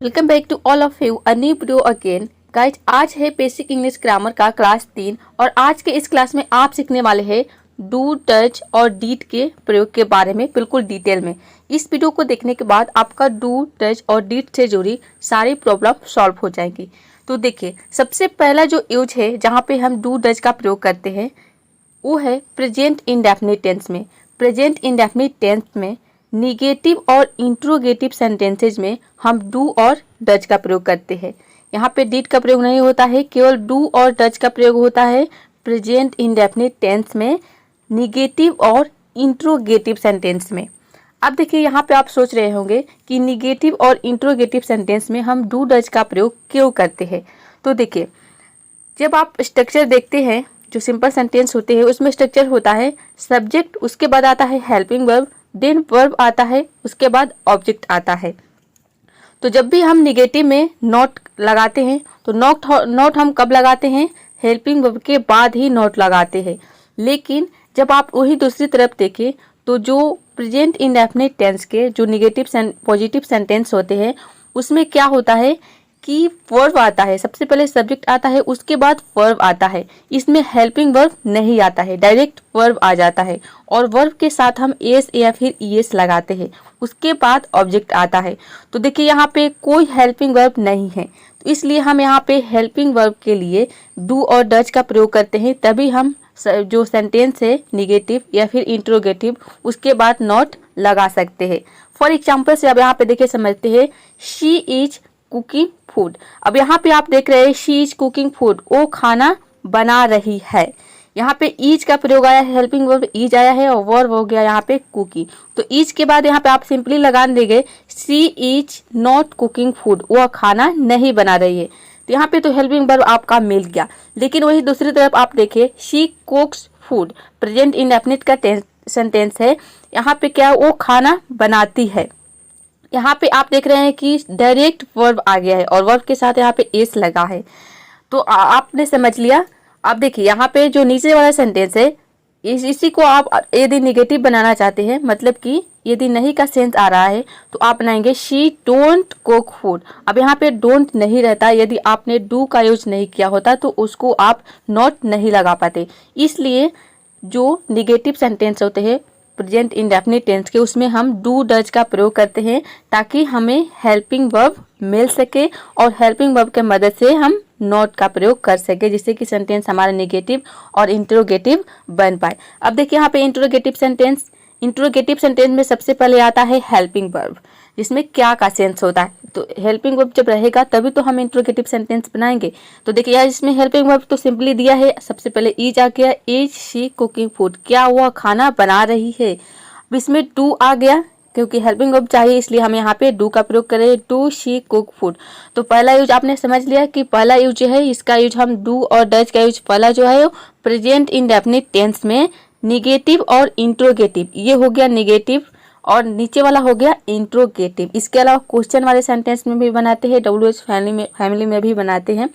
Welcome back to all of you a new video again guys. आज है basic English grammar का class 3 और आज के इस क्लास में आप सीखने वाले हैं डू टच और डीड के प्रयोग के बारे में बिल्कुल डिटेल में। इस वीडियो को देखने के बाद आपका डू टच और डीड से जुड़ी सारी प्रॉब्लम सॉल्व हो जाएंगी। तो देखिए, सबसे पहला जो यूज है जहाँ पे हम डू टच का प्रयोग करते हैं वो है प्रेजेंट इंडेफिनिट टेंस में। प्रेजेंट इंडेफिनिट टेंस में निगेटिव और इंट्रोगेटिव सेंटेंसेज में हम डू और डच का प्रयोग करते हैं। यहाँ पे डिड का प्रयोग नहीं होता है, केवल डू और डच का प्रयोग होता है प्रेजेंट इंडेफिनिट टेंस में निगेटिव और इंट्रोगेटिव सेंटेंस में। अब देखिए, यहाँ पे आप सोच रहे होंगे कि निगेटिव और इंट्रोगेटिव सेंटेंस में हम डू डच का प्रयोग क्यों करते हैं। तो देखिए, जब आप स्ट्रक्चर देखते हैं, जो सिंपल सेंटेंस होते हैं उसमें स्ट्रक्चर होता है सब्जेक्ट, उसके बाद आता है हेल्पिंग वर्ब, देन वर्ब आता है, उसके बाद ऑब्जेक्ट आता है। तो जब भी हम निगेटिव में नॉट लगाते हैं तो नॉट हम कब लगाते हैं? हेल्पिंग वर्ब के बाद ही नॉट लगाते हैं। लेकिन जब आप वही दूसरी तरफ देखें तो जो प्रेजेंट इंडेफिनिट टेंस के जो निगेटिव पॉजिटिव सेंटेंस होते हैं उसमें क्या होता है कि वर्ब आता है, सबसे पहले सब्जेक्ट आता है, उसके बाद वर्ब आता है। इसमें हेल्पिंग वर्ब नहीं आता है, डायरेक्ट वर्ब आ जाता है और वर्ब के साथ हम एस या फिर ईएस लगाते हैं, उसके बाद ऑब्जेक्ट आता है। तो देखिए, यहाँ पे कोई हेल्पिंग वर्ब नहीं है, तो इसलिए हम यहाँ पे हेल्पिंग वर्ब के लिए डू और डच का प्रयोग करते हैं। तभी हम जो सेंटेंस है निगेटिव या फिर इंट्रोगेटिव उसके बाद नॉट लगा सकते हैं। फॉर एग्जाम्पल से अब यहाँ पे देखिए समझते हैं, शी इज कुकिंग फूड। अब यहाँ पे आप देख रहे हैं शी इज कुकिंग फूड, वो खाना बना रही है। यहाँ पे इज का प्रयोग आया है, हेल्पिंग वर्ब इज आया है और वर्ब हो गया यहाँ पे कुकिंग। तो इज के बाद यहाँ पे आप सिंपली लगा देंगे she is not cooking food, वो खाना नहीं बना रही है। तो यहाँ पे तो हेल्पिंग वर्ब आपका मिल गया। लेकिन वही दूसरी तरफ आप देखिए, शी कुक्स फूड, प्रेजेंट इंडेफिनिट का सेंटेंस है, यहाँ पे क्या वो खाना बनाती है। यहाँ पे आप देख रहे हैं कि डायरेक्ट वर्ब आ गया है और वर्ब के साथ यहाँ पे एस लगा है। तो आपने समझ लिया। अब देखिए, यहाँ पे जो नीचे वाला सेंटेंस है इसी को आप यदि निगेटिव बनाना चाहते हैं, मतलब कि यदि नहीं का सेंस आ रहा है तो आप बनाएंगे शी डोंट कुक फूड। अब यहाँ पे डोंट नहीं रहता, यदि आपने डू का यूज नहीं किया होता तो उसको आप नॉट नहीं लगा पाते। इसलिए जो निगेटिव सेंटेंस होते हैं प्रेजेंट इंडेफिनिट टेंस के, उसमें हम डू डच का प्रयोग करते हैं ताकि हमें हेल्पिंग वर्ब मिल सके और हेल्पिंग वर्ब के मदद से हम नॉट का प्रयोग कर सके, जिससे कि सेंटेंस हमारा निगेटिव और इंट्रोगेटिव बन पाए। अब देखिए, यहाँ पे इंट्रोगेटिव सेंटेंस में सबसे पहले आता है हेल्पिंग वर्ब, जिसमें क्या का सेंस होता है। तो हेल्पिंग वर्ब जब रहेगा तभी तो हम इंट्रोगेटिव सेंटेंस बनाएंगे। तो देखिए, यार इसमें हेल्पिंग वर्ब तो सिंपली दिया है, सबसे पहले इज आ गया, इज शी कुकिंग फूड, क्या हुआ खाना बना रही है। अब इसमें डू आ गया, क्योंकि हेल्पिंग वर्ब चाहिए इसलिए हम यहाँ पे डू का प्रयोग करें, डू शी कुक फूड। तो पहला यूज आपने समझ लिया कि पहला यूज जो है इसका यूज हम डू और डच का यूज पहला जो है प्रेजेंट इंडेफिनिट टेंस में निगेटिव और इंट्रोगेटिव, ये हो गया निगेटिव और नीचे वाला हो गया इंट्रोगेटिव। इसके अलावा क्वेश्चन वाले सेंटेंस में भी बनाते हैं, WH फैमिली में भी बनाते हैं,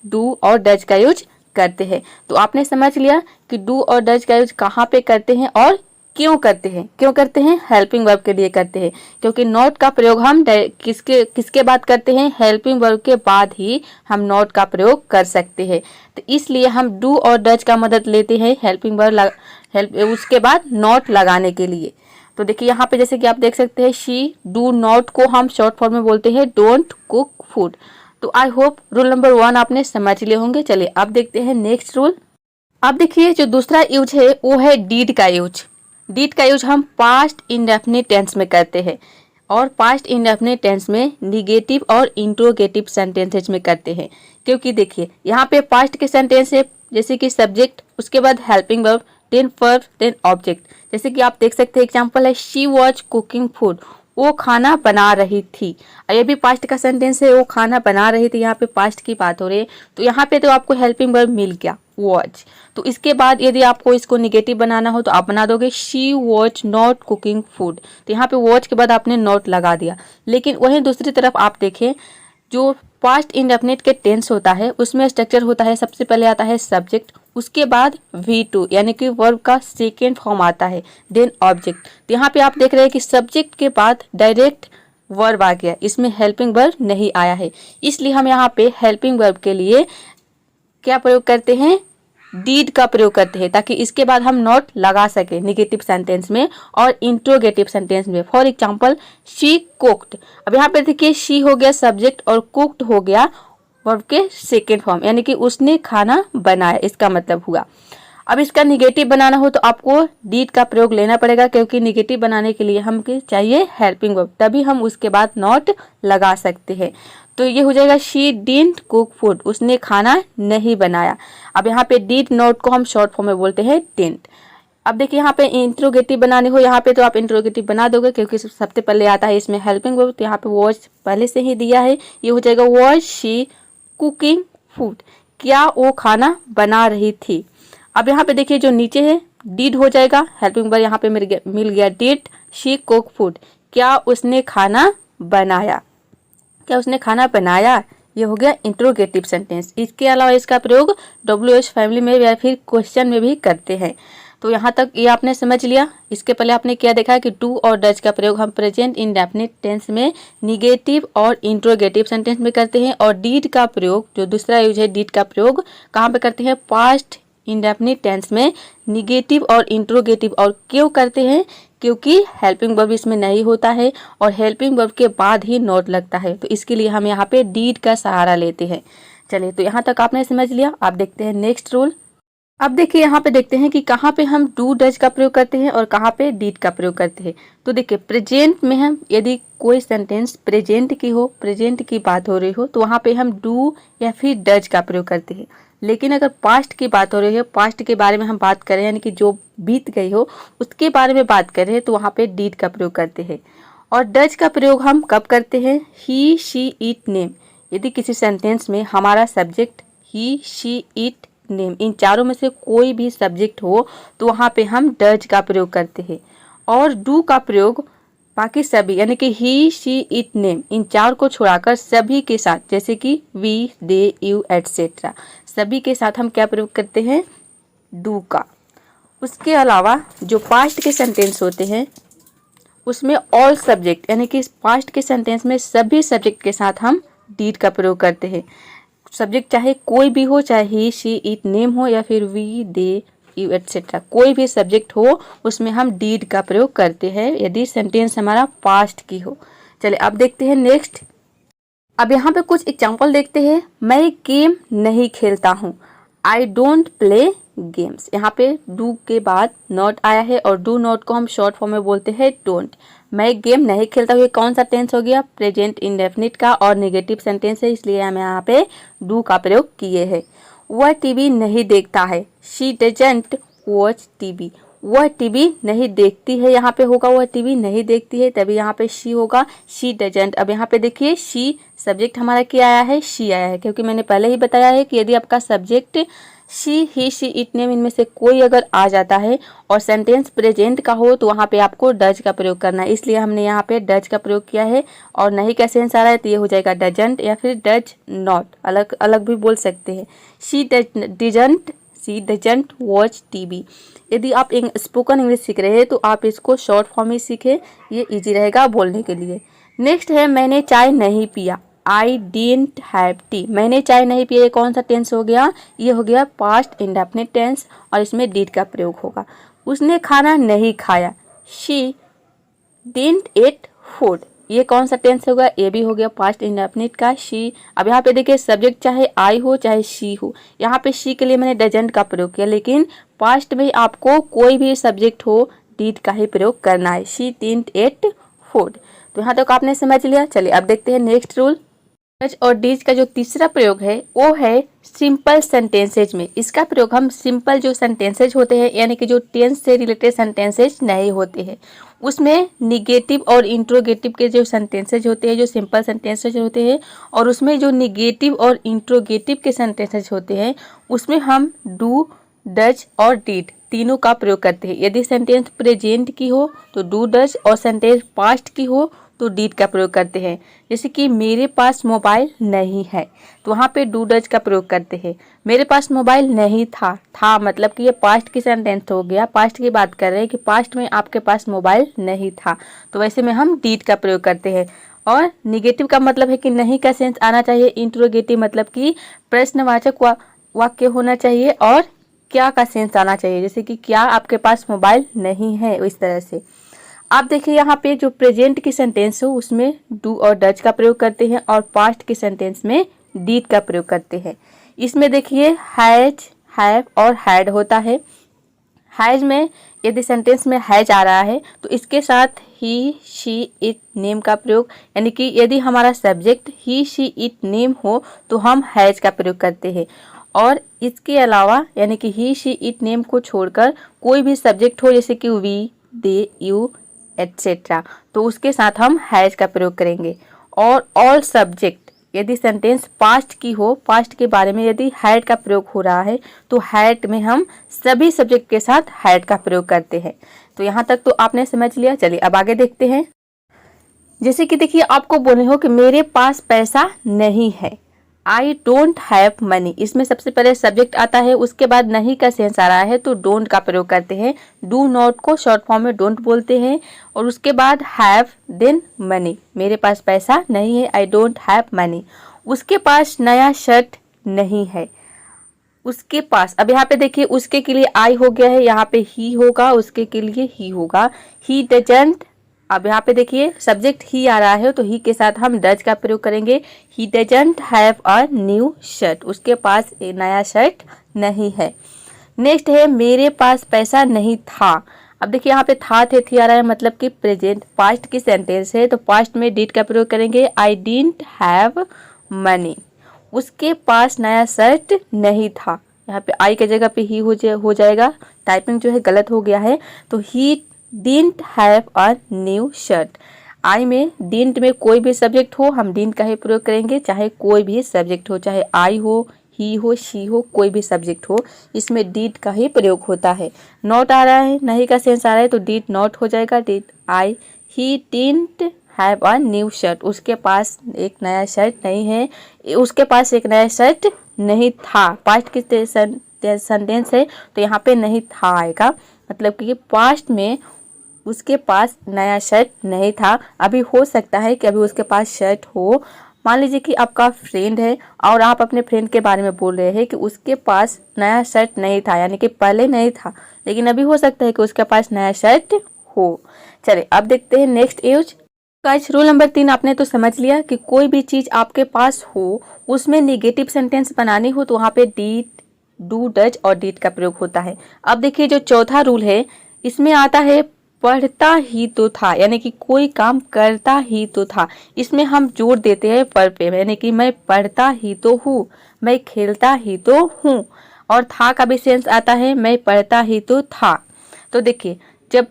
डू और डच का यूज करते हैं। तो आपने समझ लिया कि डू और डच का यूज कहाँ पे करते हैं और क्यों करते हैं हेल्पिंग वर्ब के लिए करते हैं, क्योंकि नॉट का प्रयोग हम किसके बाद करते हैं? हेल्पिंग वर्ब के बाद ही हम नॉट का प्रयोग कर सकते हैं। तो इसलिए हम डू और डच का मदद लेते हैं हेल्पिंग वर्ब उसके बाद नॉट लगाने के लिए। तो देखिए, यहाँ पे जैसे कि आप देख सकते हैं शी डू नॉट को हम शॉर्ट फॉर्म में बोलते हैं डोंट कुक फूड। तो आई होप रूल नंबर 1 आपने समझ लिए होंगे। चलिए अब देखते हैं नेक्स्ट रूल। अब देखिए, जो दूसरा यूज है वो है डीड का यूज। डीड का यूज हम पास्ट इंडेफिनिट टेंस में करते हैं और पास्ट इंडेफिनिट टेंस में निगेटिव और इंट्रोगेटिव सेंटेंसेज में करते हैं। क्योंकि देखिए, यहाँ पे पास्ट के सेंटेंस है जैसे कि सब्जेक्ट, उसके बाद helping verb, then verb, then object. जैसे कि आप देख सकते हैं एग्जांपल है शी वॉज कुकिंग फूड, वो खाना बना रही थी। ये भी पास्ट का सेंटेंस है, वो खाना बना रही थी, यहाँ पे पास्ट की बात हो रही है। तो यहाँ पे तो आपको हेल्पिंग वर्ब मिल गया वॉच। तो इसके बाद यदि आपको इसको निगेटिव बनाना हो तो आप बना दोगे she watch not cooking food. तो यहाँ पे वॉच के बाद आपने नॉट लगा दिया। लेकिन वहीं दूसरी तरफ आप देखें, जो पास्ट इंडेफिनिट के टेंस होता है उसमें स्ट्रक्चर होता है, सबसे पहले आता है सब्जेक्ट, उसके बाद V2 यानी कि वर्ब का सेकेंड फॉर्म आता है, देन ऑब्जेक्ट। तो यहाँ पे आप देख रहे हैं कि सब्जेक्ट के बाद डायरेक्ट वर्ब आ गया, इसमें हेल्पिंग वर्ब नहीं आया है, इसलिए हम यहाँ पे हेल्पिंग वर्ब के लिए क्या प्रयोग करते हैं, डीड का प्रयोग करते हैं, ताकि इसके बाद हम नॉट लगा सके नेगेटिव सेंटेंस में और इंट्रोगेटिव सेंटेंस में। फॉर एग्जांपल शी कुक्ड, अब यहाँ पे देखिए शी हो गया सब्जेक्ट और कुक्ड हो गया वर्ब के सेकेंड फॉर्म, यानी कि उसने खाना बनाया, इसका मतलब हुआ। अब इसका निगेटिव बनाना हो तो आपको डीड का प्रयोग लेना पड़ेगा, क्योंकि निगेटिव बनाने के लिए हम चाहिए हेल्पिंग वर्ब, तभी हम उसके बाद नॉट लगा सकते हैं। तो ये हो जाएगा शी डिडंट कुक फूड, उसने खाना नहीं बनाया। अब यहाँ पे डिड नॉट को हम शॉर्ट फॉर्म में बोलते हैं डिडंट। अब देखिए यहाँ पे इंट्रोगेटिव बनाने हो, यहाँ पे तो आप इंट्रोगेटिव बना दोगे क्योंकि सबसे पहले आता है इसमें हेल्पिंग वर्ब, तो यहाँ पे वॉज पहले से ही दिया है, ये हो जाएगा वॉज शी कुकिंग फूड, क्या वो खाना बना रही थी। अब यहाँ पे देखिए जो नीचे है डिड हो जाएगा, हेल्पिंग वर्ब यहाँ पे मिल गया डिड शी कुक फूड, क्या उसने खाना बनाया, क्या उसने खाना बनाया, ये हो गया इंट्रोगेटिव सेंटेंस। इसके अलावा इसका प्रयोग WH फैमिली में या फिर क्वेश्चन में भी करते हैं। तो यहाँ तक ये आपने समझ लिया। इसके पहले आपने क्या देखा कि डू और डज का प्रयोग हम प्रेजेंट इंडेफिनिट टेंस में निगेटिव और इंट्रोगेटिव सेंटेंस में करते हैं, और डीड का प्रयोग जो दूसरा यूज है डीड का प्रयोग कहाँ पे करते हैं, पास्ट इंडेफिनिट टेंस में निगेटिव और इंट्रोगेटिव। और क्यों करते हैं, क्योंकि हेल्पिंग वर्ब इसमें नहीं होता है और हेल्पिंग वर्ब के बाद ही नॉट लगता है, तो इसके लिए हम यहाँ पे डीड का सहारा लेते हैं। चलिए तो यहाँ तक आपने समझ लिया। आप देखते हैं नेक्स्ट रूल। अब देखिए यहाँ पे देखते हैं कि कहाँ पे हम डू डज का प्रयोग करते हैं और कहाँ पे डीड का प्रयोग करते हैं। तो देखिए प्रेजेंट में हम यदि कोई सेंटेंस प्रेजेंट की हो, प्रेजेंट की बात हो रही हो, तो वहाँ पे हम डू या फिर डज का प्रयोग करते हैं। लेकिन अगर पास्ट की बात हो रही है, पास्ट के बारे में हम बात करें, यानी कि जो बीत गई हो उसके बारे में बात कर रहे हैं, तो वहाँ पे डीड का प्रयोग करते हैं। और डज का प्रयोग हम कब करते हैं, ही शी इट नेम, यदि किसी सेंटेंस में हमारा subject he she it name in चारों में से कोई भी सब्जेक्ट हो तो वहाँ पे हम डज का प्रयोग करते हैं। और डू का प्रयोग बाकी सभी, यानी कि ही शी इट नेम इन चार को छुड़ाकर सभी के साथ, जैसे कि वी दे यू एटसेट्रा, सभी के साथ हम क्या प्रयोग करते हैं, डू का। उसके अलावा जो पास्ट के सेंटेंस होते हैं उसमें ऑल सब्जेक्ट, यानी कि पास्ट के सेंटेंस में सभी सब्जेक्ट के साथ हम डीड का प्रयोग करते हैं। सब्जेक्ट चाहे कोई भी हो, चाहे ही शी इट नेम हो या फिर वी दे यू एटसेट्रा, कोई भी सब्जेक्ट हो उसमें हम डीड का प्रयोग करते हैं यदि सेंटेंस हमारा पास्ट की हो। चलिए अब देखते हैं नेक्स्ट। अब यहाँ पे कुछ एग्जांपल देखते हैं। मैं गेम नहीं खेलता हूँ, आई डोंट प्ले गेम्स। यहाँ पे डू के बाद नॉट आया है और डू नॉट को हम शॉर्ट फॉर्म में बोलते हैं डोंट। मैं गेम नहीं खेलता हूँ, कौन सा टेंस हो गया, प्रेजेंट इंडेफिनिट का और नेगेटिव सेंटेंस है, इसलिए हम यहाँ पे डू का प्रयोग किए हैं। वह टीवी नहीं देखता है, शी डजंट वॉच टीवी, वह टीवी नहीं देखती है, यहाँ पे होगा वह टीवी नहीं देखती है, तभी यहाँ पे शी होगा, शी डजंट। अब यहाँ पे देखिए शी सब्जेक्ट हमारा क्या आया है, शी आया है, क्योंकि मैंने पहले ही बताया है कि यदि आपका subject she he she it name इनमें से कोई अगर आ जाता है और सेंटेंस प्रेजेंट का हो तो वहाँ पे आपको डज का प्रयोग करना है, इसलिए हमने यहाँ पे डज का प्रयोग किया है। और नहीं का सेंस आ रहा है तो ये हो जाएगा डजंट या फिर डज नॉट, अलग अलग भी बोल सकते हैं। She doesn't watch TV. यदि आप स्पोकन इंग्लिश सीख रहे हैं तो आप इसको शॉर्ट फॉर्म में सीखें, ये इजी रहेगा बोलने के लिए। नेक्स्ट है मैंने चाय नहीं पिया, आई डिडंट हैव टी। मैंने चाय नहीं पिया, ये कौन सा टेंस हो गया, ये हो गया पास्ट इंडेफिनिट टेंस और इसमें डिड का प्रयोग होगा। उसने खाना नहीं खाया, शी डिडंट ईट फूड, ये कौन सा टेंस होगा, ये भी हो गया पास्ट इंडेफिनिट का शी। अब यहाँ पे देखिए सब्जेक्ट चाहे आई हो चाहे शी हो, यहाँ पे शी के लिए मैंने डजंट का प्रयोग किया, लेकिन पास्ट में आपको कोई भी सब्जेक्ट हो डिड का ही प्रयोग करना है, शी डिडंट ईट फूड। तो यहाँ तक आपने समझ लिया। चलिए अब देखते हैं नेक्स्ट रूल। डज और डीज का जो तीसरा प्रयोग है वो है सिंपल सेंटेंसेज में। इसका प्रयोग हम सिंपल जो सेंटेंसेज होते हैं, यानी कि जो टेंस से रिलेटेड सेंटेंसेज नहीं होते हैं, उसमें निगेटिव और इंट्रोगेटिव के जो सेंटेंसेज होते हैं, जो सिंपल सेंटेंसेज होते हैं, और उसमें जो निगेटिव और इंट्रोगेटिव के सेंटेंसेज होते हैं उसमें हम डू डज और डीड तीनों का प्रयोग करते हैं। यदि सेंटेंस प्रेजेंट की हो तो डू डज, और सेंटेंस पास्ट की हो तो डीड का प्रयोग करते हैं। जैसे कि मेरे पास मोबाइल नहीं है, तो वहाँ पे डू डज का प्रयोग करते हैं। मेरे पास मोबाइल नहीं था, था मतलब कि ये पास्ट की सेंटेंस हो गया, पास्ट की बात कर रहे हैं कि पास्ट में आपके पास मोबाइल नहीं था, तो वैसे में हम डीड का प्रयोग करते हैं। और निगेटिव का मतलब है कि नहीं का सेंस आना चाहिए। इंट्रोगेटिव मतलब कि प्रश्नवाचक वाक्य होना चाहिए। और क्या का सेंस आना चाहिए, जैसे कि क्या आपके पास मोबाइल नहीं है, इस तरह से। आप देखिए यहाँ पे जो प्रेजेंट की सेंटेंस हो उसमें डू और डज का प्रयोग करते हैं और पास्ट की सेंटेंस में डीड का प्रयोग करते हैं। इसमें देखिए हैज, हैव और हैड होता है। हैज में यदि सेंटेंस में हैज आ रहा है तो इसके साथ ही, शी, इट, नेम का प्रयोग, यानी कि यदि हमारा subject he, she, it, name हो तो हम हैज का प्रयोग करते हैं। और इसके अलावा यानी कि ही, शी, इट, नेम को छोड़कर कोई भी सब्जेक्ट हो, जैसे कि वी, दे, यू एटसेट्रा, तो उसके साथ हम हैज का प्रयोग करेंगे। और ऑल सब्जेक्ट, यदि सेंटेंस पास्ट की हो, पास्ट के बारे में यदि हैड का प्रयोग हो रहा है तो हैड में हम सभी सब्जेक्ट के साथ हैड का प्रयोग करते हैं। तो यहाँ तक तो आपने समझ लिया। चलिए अब आगे देखते हैं। जैसे कि देखिए आपको बोले हो कि मेरे पास पैसा नहीं है, आई डोंट हैव मनी। इसमें सबसे पहले सब्जेक्ट आता है, उसके बाद नहीं का सेंस आ रहा है तो डोंट का प्रयोग करते हैं। डू नॉट को शॉर्ट फॉर्म में डोंट बोलते हैं। और उसके बाद हैव, देन मनी। मेरे पास पैसा नहीं है, आई डोंट हैव मनी। उसके पास नया शर्ट नहीं है, उसके पास, अब यहाँ पे देखिए उसके के लिए आई हो गया है, यहाँ पे ही होगा, उसके के लिए ही होगा। ही डजंट, अब यहाँ पे देखिए सब्जेक्ट ही आ रहा है तो ही के साथ हम डज का प्रयोग करेंगे। He doesn't have a new shirt, उसके पास एक नया शर्ट नहीं है। नेक्स्ट है मेरे पास पैसा नहीं था। अब देखिए यहाँ पे था, थे, थी आ रहा है, मतलब कि प्रेजेंट पास्ट की सेंटेंस है तो पास्ट में डिड का प्रयोग करेंगे। I didn't have money. उसके पास नया शर्ट नहीं था, यहाँ पे आई के जगह पे ही हो जाएगा, टाइपिंग जो है गलत हो गया है। तो he didn't have a new shirt. I mean didn't में कोई भी सब्जेक्ट हो हम डिडंट का ही प्रयोग करेंगे, चाहे कोई भी सब्जेक्ट हो, चाहे आई हो, ही हो, शी हो, कोई भी सब्जेक्ट हो, इसमें डिड का ही प्रयोग होता है। नॉट आ रहा है, नहीं का सेंस आ रहा है तो डिड नॉट हो जाएगा। Did I, he didn't have a new shirt, उसके पास एक नया शर्ट नहीं है, उसके पास एक नया शर्ट नहीं था। पास्ट की सेंटेंस है तो यहाँ पे नहीं था आएगा, मतलब कि पास्ट में उसके पास नया शर्ट नहीं था। अभी हो सकता है कि अभी उसके पास शर्ट हो। मान लीजिए कि आपका फ्रेंड है और आप अपने फ्रेंड के बारे में बोल रहे हैं कि उसके पास नया शर्ट नहीं था, यानी कि पहले नहीं था, लेकिन अभी हो सकता है कि उसके पास नया शर्ट हो। चलिए अब देखते हैं next use. Guys rule number 3 आपने तो समझ लिया कि कोई भी चीज आपके पास हो उसमें निगेटिव सेंटेंस बनानी हो तो वहाँ पे डीड, डू, डज और डीड का प्रयोग होता है। अब देखिए जो चौथा रूल है इसमें आता है पढ़ता ही तो था, यानी कि कोई काम करता ही तो था। इसमें हम जोड़ देते हैं पर पे, यानी कि मैं पढ़ता ही तो हूँ, मैं खेलता ही तो हूँ। और था का भी सेंस आता है, मैं पढ़ता ही तो था। तो देखिए जब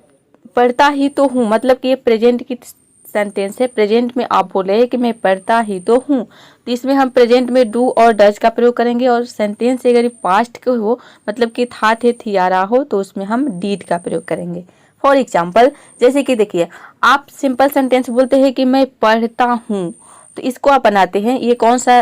पढ़ता ही तो हूँ मतलब कि ये प्रेजेंट की सेंटेंस है, प्रेजेंट में आप बोले हैं कि मैं पढ़ता ही तो हूँ, तो इसमें हम प्रेजेंट में डू और डज का प्रयोग करेंगे। और सेंटेंस अगर पास्ट के हो मतलब कि था, थे, थी आ रहा हो तो उसमें हम डीड का प्रयोग करेंगे। फॉर एग्जाम्पल जैसे कि देखिए आप सिंपल सेंटेंस बोलते हैं कि मैं पढ़ता हूँ, तो इसको आप बनाते हैं, ये कौन सा,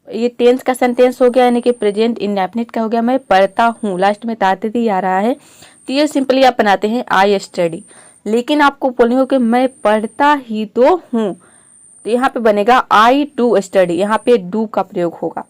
ये टेंस का सेंटेंस हो गया, यानी कि प्रेजेंट इंडेफिनिट का हो गया। मैं पढ़ता हूँ, लास्ट में ताते थी आ रहा है, तो ये सिंपली आप बनाते हैं आई स्टडी। लेकिन आपको बोलनी हो कि मैं पढ़ता ही तो हूँ, तो यहाँ पे बनेगा आई डू स्टडी, यहाँ पे डू का प्रयोग होगा।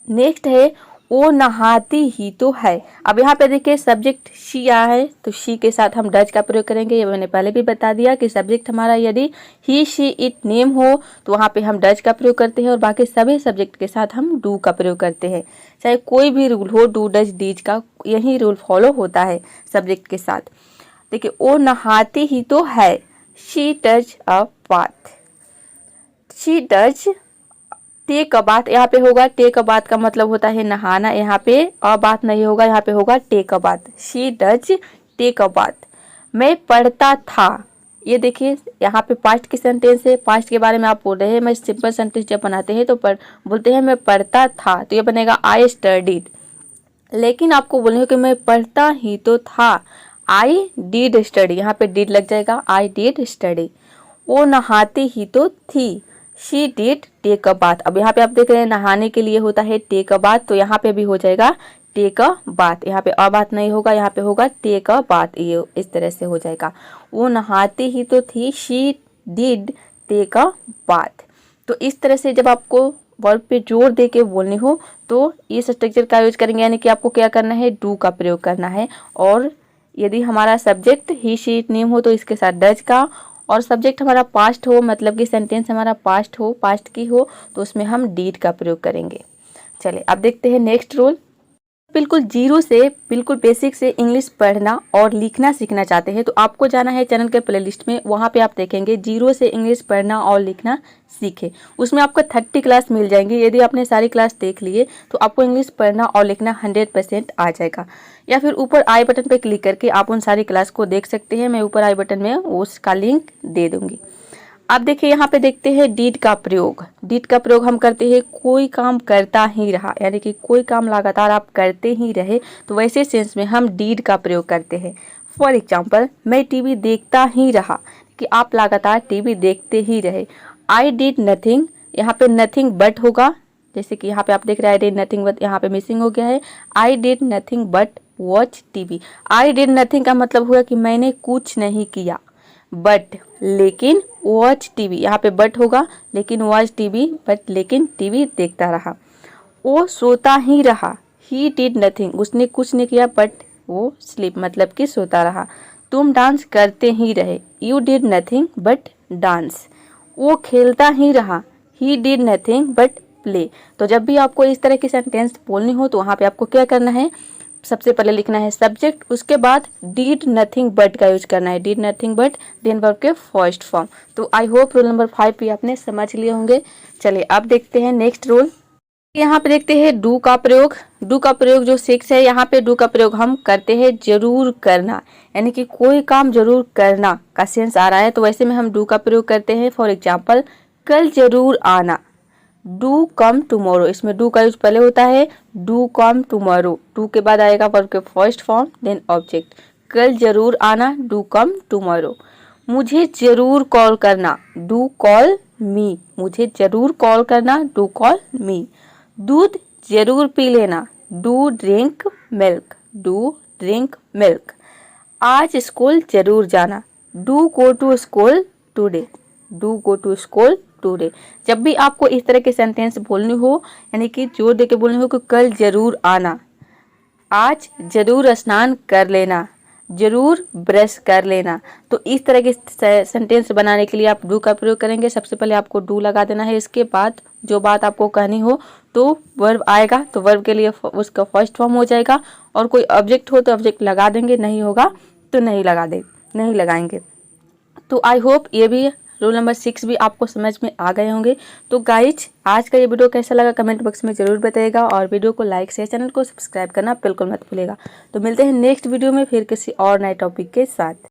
नेक्स्ट है वो नहाती ही तो है। अब यहाँ पे देखिए सब्जेक्ट शी आया है तो शी के साथ हम डज का प्रयोग करेंगे। ये मैंने पहले भी बता दिया कि सब्जेक्ट हमारा यदि ही, शी, इट, नेम हो तो वहाँ पे हम डज का प्रयोग करते हैं और बाकी सभी सब्जेक्ट के साथ हम डू का प्रयोग करते हैं। चाहे कोई भी रूल हो, डू, डज, डीज का यही रूल फॉलो होता है सब्जेक्ट के साथ। देखिए वो नहाती ही तो है, she does a bath, she does take a bath, यहाँ पे होगा टेक अ बाथ का मतलब होता है नहाना, यहाँ पे अ बात नहीं होगा, यहाँ पे होगा take a bath. She does take a bath. मैं पढ़ता था, ये देखिए यहाँ पे पास्ट की सेंटेंस है, पास्ट के बारे में आप बोल रहे हैं। मैं सिंपल सेंटेंस जब बनाते हैं तो बोलते हैं मैं पढ़ता था, तो ये बनेगा आई स्टडीड। लेकिन आपको बोलेंगे कि मैं पढ़ता ही तो था, आई डिड स्टडी, यहाँ पे डिड लग जाएगा, आई डिड स्टडी। वो नहाती ही तो थी, she did take a bath. अब यहाँ पे आप देख रहे हैं नहाने के लिए होता है टेक अ बाथ, तो यहाँ पे भी हो जाएगा टेक अ बाथ, यहाँ पे अ बात नहीं होगा, यहाँ पे होगा टेक अ बाथ, ये इस तरह से हो जाएगा। वो नहाती ही तो थी, she did take a bath. तो इस तरह से जब आपको वर्ब पे जोर दे के बोलनी हो तो ये स्ट्रक्चर का यूज करेंगे, यानी कि आपको क्या करना है, डू का प्रयोग करना है। और यदि हमारा subject he she it name हो तो इसके साथ डज का, और सब्जेक्ट हमारा पास्ट हो, मतलब कि सेंटेंस हमारा पास्ट हो, पास्ट की हो, तो उसमें हम डीड का प्रयोग करेंगे। चलिए अब देखते हैं नेक्स्ट रूल। बिल्कुल जीरो से, बिल्कुल बेसिक से इंग्लिश पढ़ना और लिखना सीखना चाहते हैं तो आपको जाना है चैनल के प्लेलिस्ट में। वहाँ पे आप देखेंगे जीरो से इंग्लिश पढ़ना और लिखना सीखे। उसमें आपको 30 क्लास मिल जाएंगी। यदि आपने सारी क्लास देख लिए तो आपको इंग्लिश पढ़ना और लिखना 100% आ जाएगा। या फिर ऊपर आई बटन पर क्लिक करके आप उन सारी क्लास को देख सकते हैं। मैं ऊपर आई बटन में उसका लिंक दे दूँगी। अब देखिए यहाँ पे देखते हैं डीड का प्रयोग। डीड का प्रयोग हम करते हैं कोई काम करता ही रहा, यानी कि कोई काम लगातार आप करते ही रहे, तो वैसे सेंस में हम डीड का प्रयोग करते हैं। फॉर एग्जाम्पल, मैं टीवी देखता ही रहा, कि आप लगातार टीवी देखते ही रहे। आई डिड नथिंग, यहाँ पे नथिंग बट होगा, जैसे कि यहाँ पे आप देख रहे हैं आई डिड नथिंग बट, यहाँ पे मिसिंग हो गया है। I did nothing but watch TV. I did nothing का मतलब हुआ कि मैंने कुछ नहीं किया, बट लेकिन वॉच टीवी, यहाँ पे बट होगा, लेकिन वॉच टीवी, बट लेकिन टीवी देखता रहा। वो सोता ही रहा, ही डिड नथिंग, उसने कुछ नहीं किया, बट वो स्लीप, मतलब कि सोता रहा। तुम डांस करते ही रहे, you did nothing but dance. वो खेलता ही रहा, he did nothing but play. तो जब भी आपको इस तरह की सेंटेंस बोलनी हो तो वहाँ पे आपको क्या करना है, सबसे पहले लिखना है सब्जेक्ट, उसके बाद डिड नथिंग बट का यूज करना है, did nothing but, then verb के फर्स्ट फॉर्म। तो आई होप रूल नंबर 5 भी आपने समझ लिए होंगे। चलिए अब देखते हैं नेक्स्ट रूल। यहाँ पे देखते हैं डू का प्रयोग। डू का प्रयोग जो 6 है, यहाँ पे डू का प्रयोग हम करते हैं जरूर करना, यानी कि कोई काम जरूर करना का सेंस आ रहा है, तो वैसे में हम डू का प्रयोग करते हैं। फॉर एग्जाम्पल, कल जरूर आना, डू कम टुमारो, इसमें डू का यूज पहले होता है, डू कम टुमारो, डू के बाद आएगा वर्ब के फर्स्ट फॉर्म, देन ऑब्जेक्ट। कल जरूर आना, डू कम टुमारो। मुझे जरूर कॉल करना, डू कॉल मी, मुझे जरूर कॉल करना, डू कॉल मी। दूध जरूर पी लेना, do drink milk, do drink milk. आज स्कूल जरूर जाना, do go to school today, do go to school today. जब भी आपको इस तरह के सेंटेंस बोलनी हो, यानी कि जोर देके बोलनी हो कि कल जरूर आना, आज जरूर स्नान कर लेना, जरूर ब्रश कर लेना, तो इस तरह के सेंटेंस बनाने के लिए आप डू का प्रयोग करेंगे। सबसे पहले आपको डू लगा देना है, इसके बाद जो बात आपको कहनी हो तो वर्ब आएगा, तो वर्ब के लिए उसका फर्स्ट फॉर्म हो जाएगा, और कोई ऑब्जेक्ट हो तो ऑब्जेक्ट लगा देंगे, नहीं होगा तो नहीं लगाएंगे। तो आई होप ये भी रूल नंबर 6 भी आपको समझ में आ गए होंगे। तो गाइज, आज का ये वीडियो कैसा लगा कमेंट बॉक्स में जरूर बताइएगा, और वीडियो को लाइक शेयर, चैनल को सब्सक्राइब करना बिल्कुल मत भूलिएगा। तो मिलते हैं नेक्स्ट वीडियो में फिर किसी और नए टॉपिक के साथ।